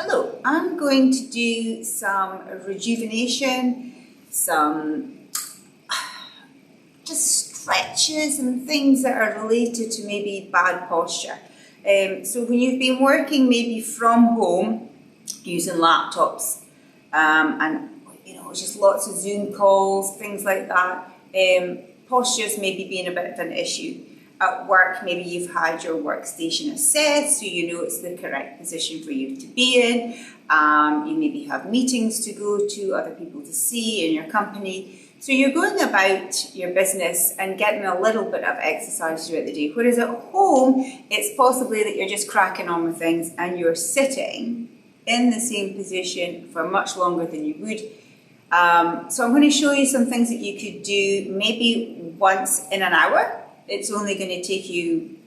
Hello, I'm going to do some rejuvenation, some just stretches and things that are related to maybe bad posture. So when you've been working maybe from home using laptops and just lots of Zoom calls, things like that, posture's maybe been a bit of an issue. At work, maybe you've had your workstation assessed, so you know it's the correct position for you to be in. You maybe have meetings to go to, other people to see in your company. So you're going about your business and getting a little bit of exercise throughout the day. Whereas at home, it's possibly that you're just cracking on with things and you're sitting in the same position for much longer than you would. So I'm going to show you some things that you could do maybe once in an hour. It's only going to take you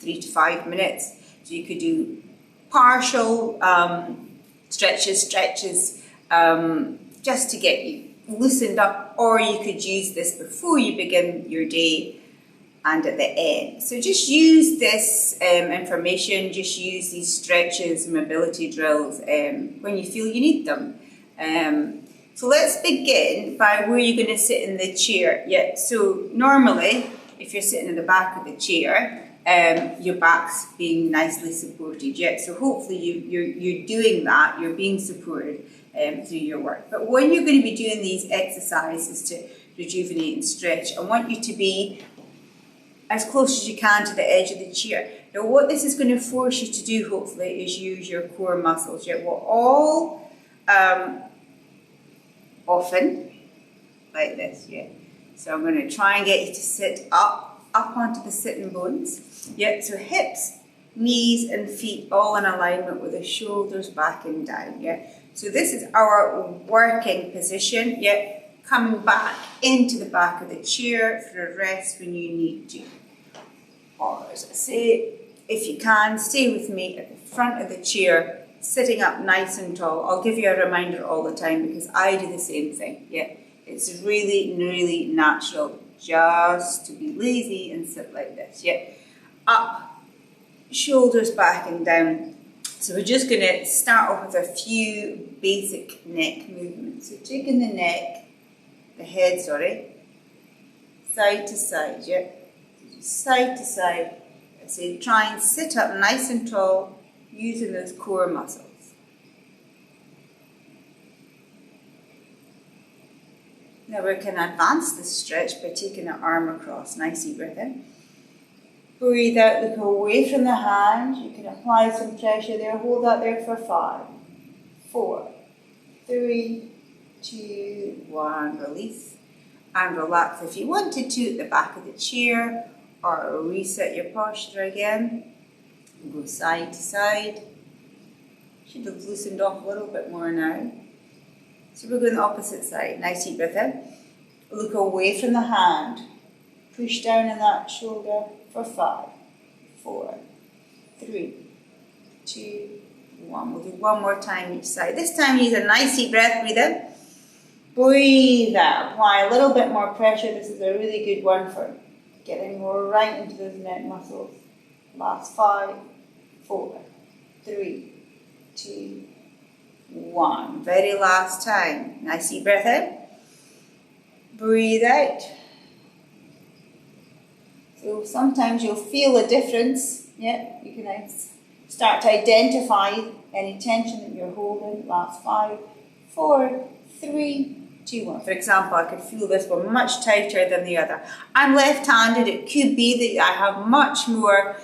3 to 5 minutes. So you could do partial stretches, just to get you loosened up, or you could use this before you begin your day and at the end. So just use this information, just use these stretches, mobility drills when you feel you need them. So let's begin by where you're going to sit in the chair. Yeah. So normally, if you're sitting in the back of the chair, your back's being nicely supported. Yeah. So hopefully you're doing that. You're being supported through your work. But when you're going to be doing these exercises to rejuvenate and stretch, I want you to be as close as you can to the edge of the chair. Now, what this is going to force you to do, hopefully, is use your core muscles. Yeah. We're all often like this. Yeah. So I'm going to try and get you to sit up onto the sitting bones. Yeah, so hips, knees and feet all in alignment with the shoulders back and down. Yeah, so this is our working position. Yeah, coming back into the back of the chair for a rest when you need to. Or as I say, if you can, stay with me at the front of the chair, sitting up nice and tall. I'll give you a reminder all the time because I do the same thing. Yeah. It's really, really natural just to be lazy and sit like this. Yeah. Up, shoulders back and down. So we're just going to start off with a few basic neck movements. So taking the head, side to side. Yeah. Side to side. So try and sit up nice and tall using those core muscles. Now we can advance this stretch by taking our arm across. Nice deep breath in. Breathe out, look away from the hand. You can apply some pressure there. Hold that there for 5, 4, 3, 2, 1. Release and relax if you wanted to at the back of the chair, or reset your posture again. Go side to side. Should have loosened off a little bit more now. So we're going the opposite side. Nice deep breath in. Look away from the hand. Push down in that shoulder for 5, 4, 3, 2, 1. We'll do one more time each side. This time use a nice deep breath. Breathe in. Breathe out. Apply a little bit more pressure. This is a really good one for getting more right into those neck muscles. Last 5, 4, 3, 2, 1. Very last time. Nice deep breath in. Breathe out. So sometimes you'll feel a difference. Yeah, you can start to identify any tension that you're holding. Last 5, 4, 3, 2, 1. For example, I could feel this one much tighter than the other. I'm left-handed. It could be that I have much more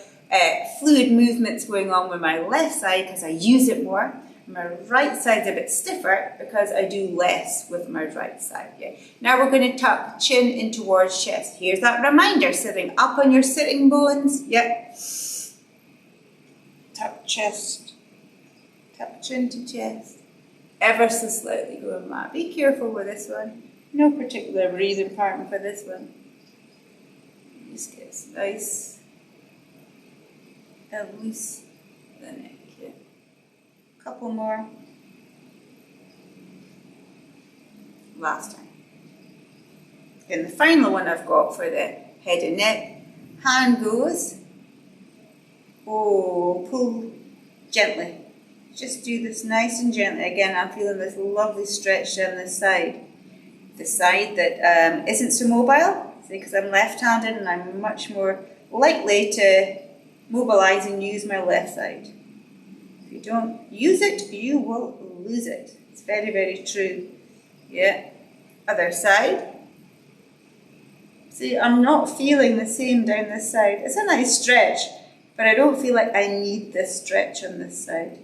fluid movements going on with my left side because I use it more. My right side's a bit stiffer because I do less with my right side. Yeah. Now we're going to tuck chin in towards chest. Here's that reminder, sitting up on your sitting bones. Yep. Tuck chest. Tuck chin to chest. Ever so slightly going back. Be careful with this one. No particular breathing pattern for this one. Just gets nice and loose the neck. Couple more. Last time. And the final one I've got for the head and neck. Hand goes. Oh, pull gently Just do this nice and gently. Again, I'm feeling this lovely stretch down this side. The side that isn't so mobile, because I'm left-handed and I'm much more likely to mobilize and use my left side. If you don't use it, you will lose it. It's very, very true. Yeah. Other side. See, I'm not feeling the same down this side. It's a nice stretch, but I don't feel like I need this stretch on this side.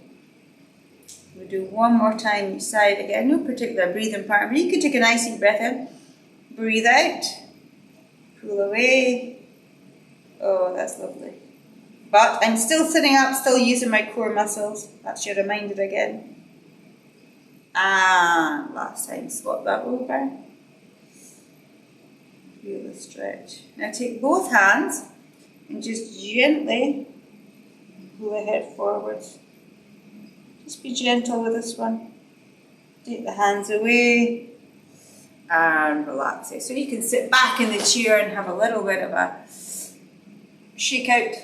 We'll do one more time each side. Again, no particular breathing pattern, but you can take a nice deep breath in, breathe out, pull away. Oh, that's lovely. But I'm still sitting up, still using my core muscles. That's your reminder again. And last time, swap that over. Feel the stretch. Now take both hands and just gently pull the head forwards. Just be gentle with this one. Take the hands away and relax it. So you can sit back in the chair and have a little bit of a shake out.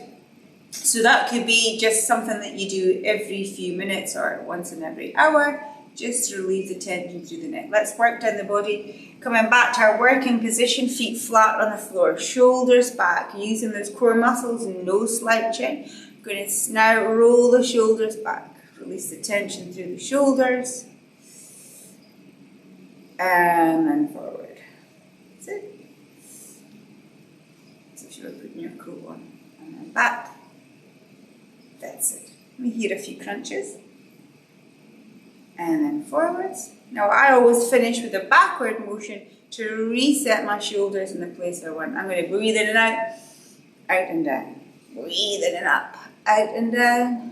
So that could be just something that you do every few minutes or once in every hour, just to relieve the tension through the neck. Let's work down the body. Coming back to our working position, feet flat on the floor, shoulders back, using those core muscles, no slouching. Going to now roll the shoulders back. Release the tension through the shoulders. And then forward. That's it. As if you were putting your coat on. And then back. That's it. Let me hear a few crunches. And then forwards. Now I always finish with a backward motion to reset my shoulders in the place I want. I'm going to breathe in and out and down. Breathe in and up, out and down.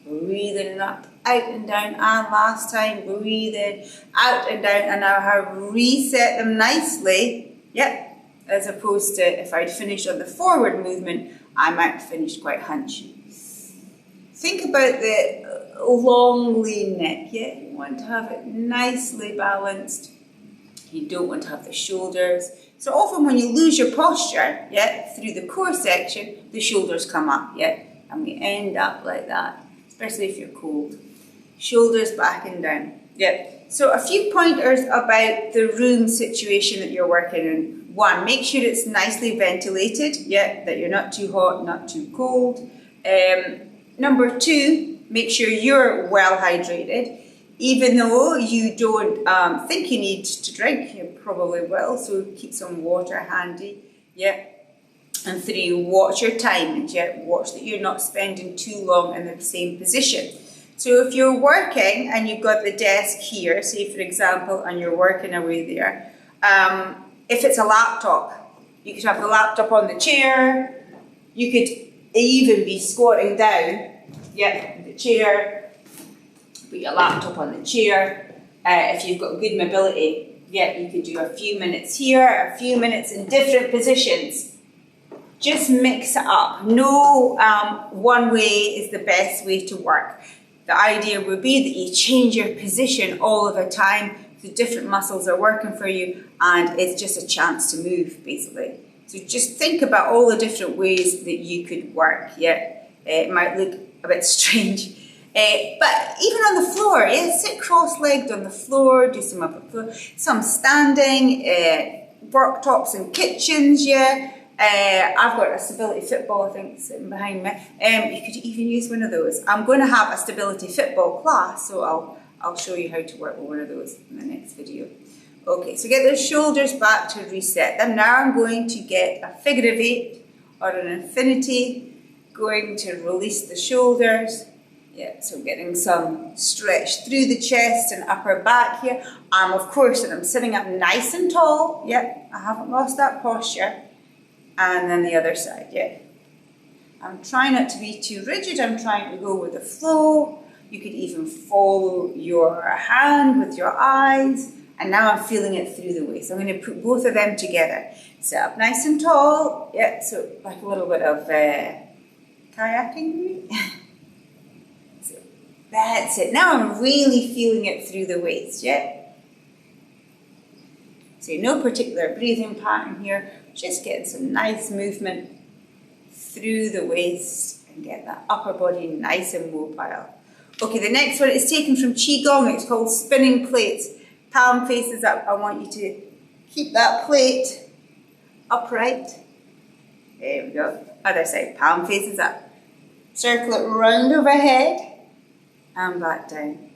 Breathe in and up, out and down. And last time, breathe in, out and down. And now I have reset them nicely. Yep. As opposed to if I'd finished on the forward movement, I might finish quite hunchy. Think about the long, lean neck, yeah? You want to have it nicely balanced. You don't want to have the shoulders. So often when you lose your posture, yeah, through the core section, the shoulders come up, yeah? And we end up like that, especially if you're cold. Shoulders back and down, yeah? So a few pointers about the room situation that you're working in. One, make sure it's nicely ventilated, yeah? That you're not too hot, not too cold. Number two, make sure you're well hydrated. Even though you don't think you need to drink, you probably will, so keep some water handy, yeah. And three, watch your timings, yeah. Watch that you're not spending too long in the same position. So if you're working and you've got the desk here, say for example, and you're working away there, if it's a laptop, you could have the laptop on the chair, you could even be squatting down, yeah, in the chair, put your laptop on the chair. If you've got good mobility, yeah, you could do a few minutes here, a few minutes in different positions. Just mix it up. No one way is the best way to work. The idea would be that you change your position all of the time. The different muscles are working for you and it's just a chance to move, basically. So just think about all the different ways that you could work, yeah. It might look a bit strange, but even on the floor, yeah, sit cross-legged on the floor, do some up floor, some standing, worktops and kitchens, yeah. I've got a stability football, I think, sitting behind me. You could even use one of those. I'm going to have a stability football class, so I'll show you how to work with one of those in the next video. Okay, so get those shoulders back to reset them. Now I'm going to get a figure of 8 or an infinity. Going to release the shoulders. Yeah, so getting some stretch through the chest and upper back here. Of course, and I'm sitting up nice and tall. Yeah, I haven't lost that posture. And then the other side, yeah. I'm trying not to be too rigid. I'm trying to go with the flow. You could even follow your hand with your eyes. And now I'm feeling it through the waist. So I'm going to put both of them together. Sit up nice and tall. Yeah, so like a little bit of kayaking. So that's it. Now I'm really feeling it through the waist, yeah? So no particular breathing pattern here. Just getting some nice movement through the waist and get that upper body nice and mobile. Okay, the next one is taken from Qigong. It's called spinning plates. Palm faces up. I want you to keep that plate upright. There we go. Other side. Palm faces up. Circle it round overhead and back down.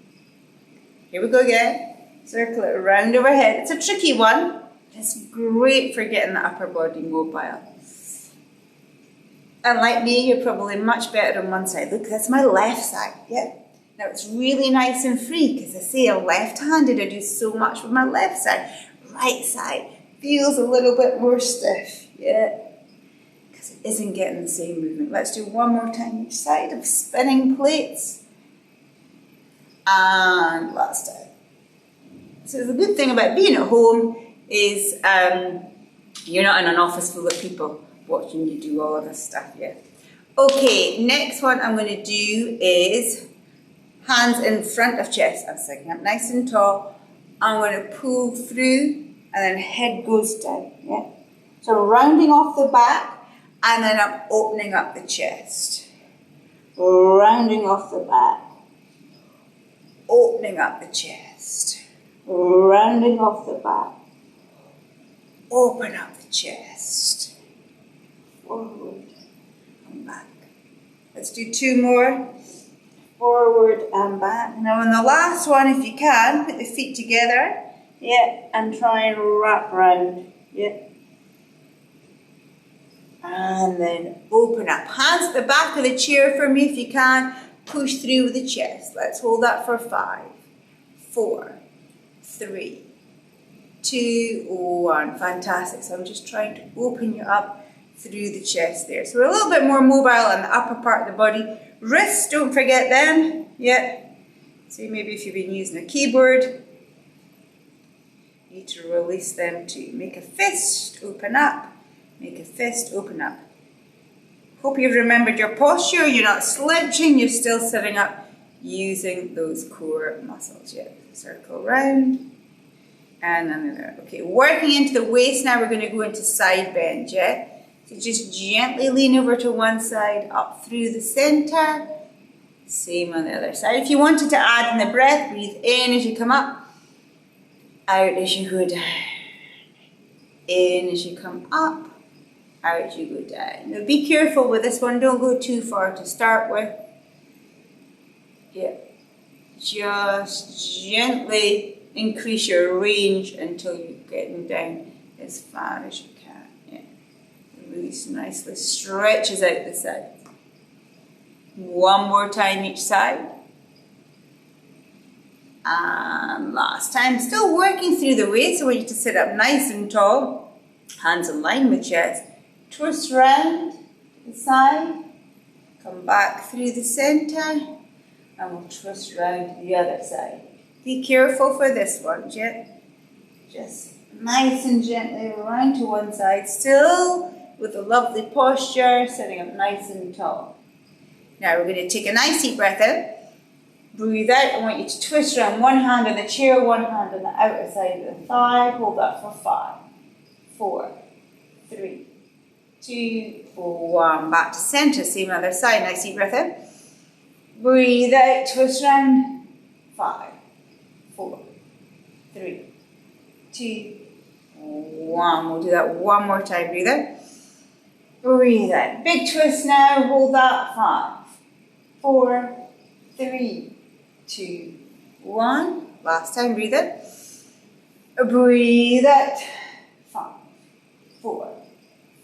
Here we go again. Circle it round overhead. It's a tricky one. It's great for getting the upper body mobile. And like me, you're probably much better on one side. Look, that's my left side. Yeah. Now it's really nice and free because I say I'm left-handed. I do so much with my left side. Right side feels a little bit more stiff. Yeah. Because it isn't getting the same movement. Let's do one more time each side of spinning plates. And last time. So the good thing about being at home is you're not in an office full of people watching you do all of this stuff yet. Okay, next one I'm going to do is hands in front of chest. I'm sitting up nice and tall. I'm going to pull through and then head goes down. Yeah. So rounding off the back and then I'm opening up the chest. Rounding off the back. Opening up the chest. Rounding off the back. Open up the chest. Forward and back. Let's do two more. Forward and back. Now on the last one, if you can, put the feet together. Yeah, and try and wrap round. Yeah. And then open up. Hands at the back of the chair for me if you can. Push through with the chest. Let's hold that for 5, 4, 3, 2, 1. Fantastic. So I'm just trying to open you up through the chest there. So we're a little bit more mobile on the upper part of the body. Wrists, don't forget them. Yeah. See, maybe if you've been using a keyboard, you need to release them too. Make a fist, open up. Make a fist, open up. Hope you've remembered your posture. You're not slouching. You're still sitting up using those core muscles. Yeah. Circle round. And then there. Okay, working into the waist now, we're going to go into side bend, yeah? So just gently lean over to one side, up through the center. Same on the other side. If you wanted to add in the breath, breathe in as you come up, out as you go down. In as you come up, out as you go down. Now be careful with this one, don't go too far to start with. Yeah. Just gently increase your range until you're getting down as far as you can. Yeah. Release nicely, stretches out the side. One more time each side. And last time, still working through the waist. I want you to sit up nice and tall. Hands in line with chest. Twist round to the side. Come back through the center. And we'll twist round to the other side. Be careful for this one, just nice and gently around to one side, still with a lovely posture, sitting up nice and tall. Now we're going to take a nice deep breath in, breathe out. I want you to twist around, one hand on the chair, one hand on the outer side of the thigh. Hold that for 5, 4, 3, 2, 1. Back to center, same other side. Nice deep breath in. Breathe out, twist round. 5, 4, 3, 2, 1. We'll do that one more time. Breathe out. Breathe out. Big twist now. Hold that. 5, 4, 3, 2, 1. Last time. Breathe out. Breathe out. 5, 4,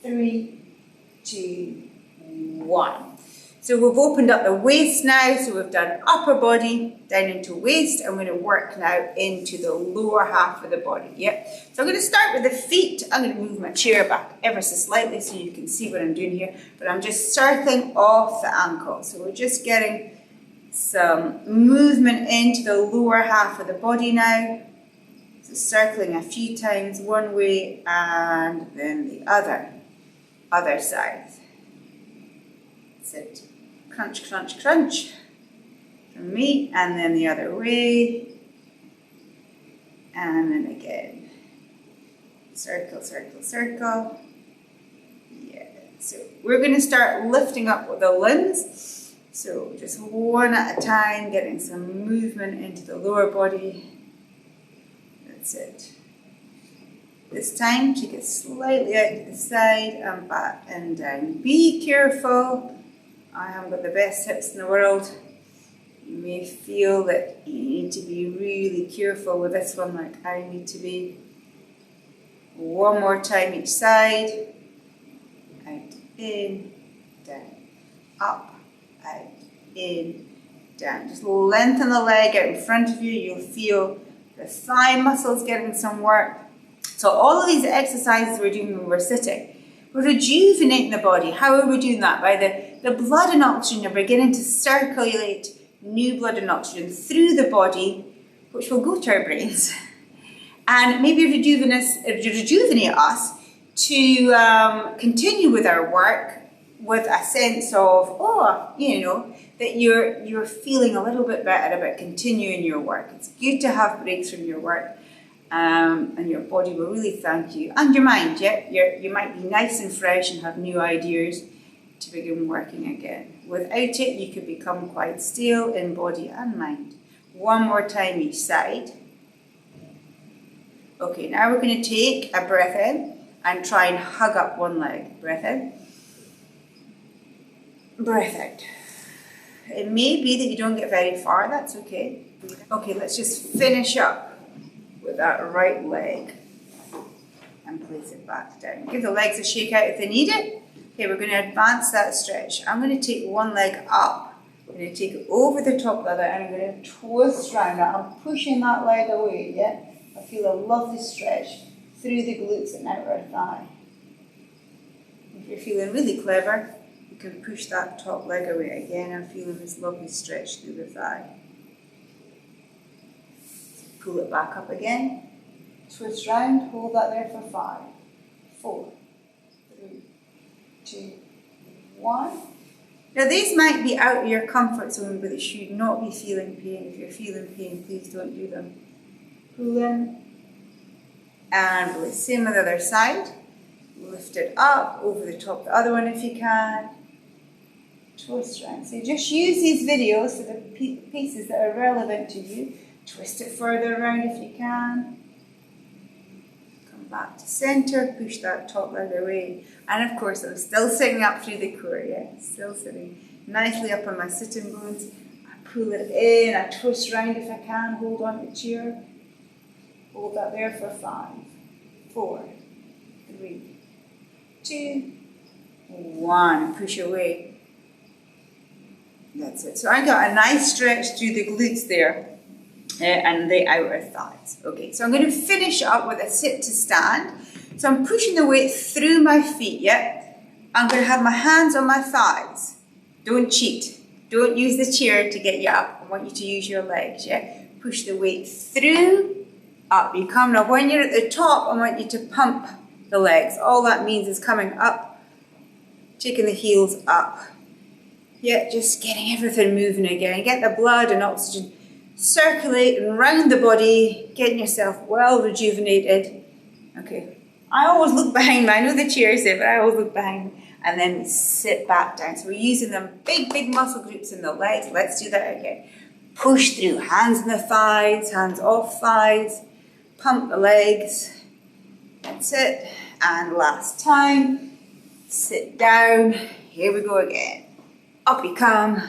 3, 2, 1. So we've opened up the waist now, so we've done upper body, down into waist, and we're going to work now into the lower half of the body, yep. So I'm going to start with the feet. I'm going to move my chair back ever so slightly so you can see what I'm doing here, but I'm just circling off the ankle. So we're just getting some movement into the lower half of the body now. So circling a few times one way and then the other side. Sit. Crunch, crunch, crunch. From me, and then the other way. And then again. Circle, circle, circle. Yeah. So we're going to start lifting up with the limbs. So just one at a time, getting some movement into the lower body. That's it. This time, take it slightly out to the side and back and down. Be careful. I haven't got the best hips in the world. You may feel that you need to be really careful with this one, like I need to be. One more time each side. Out, in, down. Up, out, in, down. Just lengthen the leg out in front of you. You'll feel the thigh muscles getting some work. So all of these exercises we're doing when we're sitting, we're rejuvenating the body. How are we doing that? By the blood and oxygen are beginning to circulate new blood and oxygen through the body, which will go to our brains and maybe rejuvenate us to continue with our work with a sense of, that you're feeling a little bit better about continuing your work. It's good to have breaks from your work. And your body will really thank you. And your mind, you might be nice and fresh and have new ideas to begin working again. Without it, you could become quite stale in body and mind. One more time each side. Okay, now we're going to take a breath in and try and hug up one leg. Breath in. Breath out. It may be that you don't get very far, that's okay. Okay, let's just finish up with that right leg and place it back down. Give the legs a shake out if they need it. Okay, we're going to advance that stretch. I'm going to take one leg up. I'm going to take it over the top of the other and I'm going to twist round it. I'm pushing that leg away, yeah? I feel a lovely stretch through the glutes and outer thigh. If you're feeling really clever, you can push that top leg away again. I'm feeling this lovely stretch through the thigh. Pull it back up again, twist round, hold that there for 5, 4, 3, 2, 1. Now these might be out of your comfort zone, but it should not be feeling pain. If you're feeling pain, please don't do them. Pull in and release. Same with the other side. Lift it up over the top of the other one if you can. Twist round. So just use these videos for the pieces that are relevant to you. Twist it further around if you can. Come back to center, push that top leg away. And of course, I'm still sitting up through the core, yeah? Still sitting nicely up on my sitting bones. I pull it in, I twist round if I can, hold on to the chair. Hold that there for 5, 4, 3, 2, 1. Push away. That's it. So I got a nice stretch through the glutes there. And the outer thighs. Okay, so I'm going to finish up with a sit to stand. So I'm pushing the weight through my feet, yeah? I'm going to have my hands on my thighs. Don't cheat. Don't use the chair to get you up. I want you to use your legs, yeah? Push the weight through, up. You come now. When you're at the top, I want you to pump the legs. All that means is coming up, taking the heels up. Yeah, just getting everything moving again. Get the blood and oxygen circulating around the body, getting yourself well rejuvenated. Okay, I always look behind me. I know the chair's there, but I always look behind me. And then sit back down. So we're using them big muscle groups in the legs. Let's do that again. Push through, hands on the thighs, hands off thighs. Pump the legs. That's it. And last time, sit down. Here we go again. Up you come.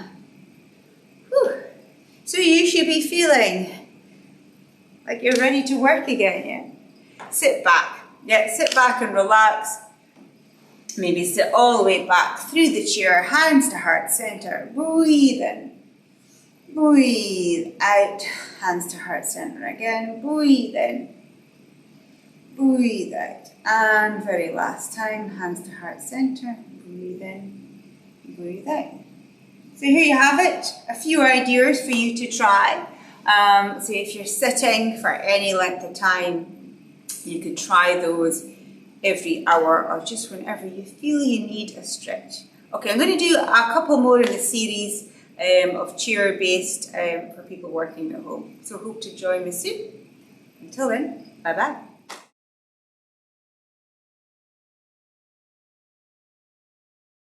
Whew. So you should be feeling like you're ready to work again, yeah? Sit back. Yeah, sit back and relax. Maybe sit all the way back through the chair, hands to heart center. Breathe in. Breathe out. Hands to heart center again. Breathe in. Breathe out. And very last time, hands to heart center. Breathe in. Breathe out. So here you have it, a few ideas for you to try. So if you're sitting for any length of time, you could try those every hour or just whenever you feel you need a stretch. Okay, I'm going to do a couple more in the series of chair-based for people working at home. So hope to join me soon. Until then, bye-bye.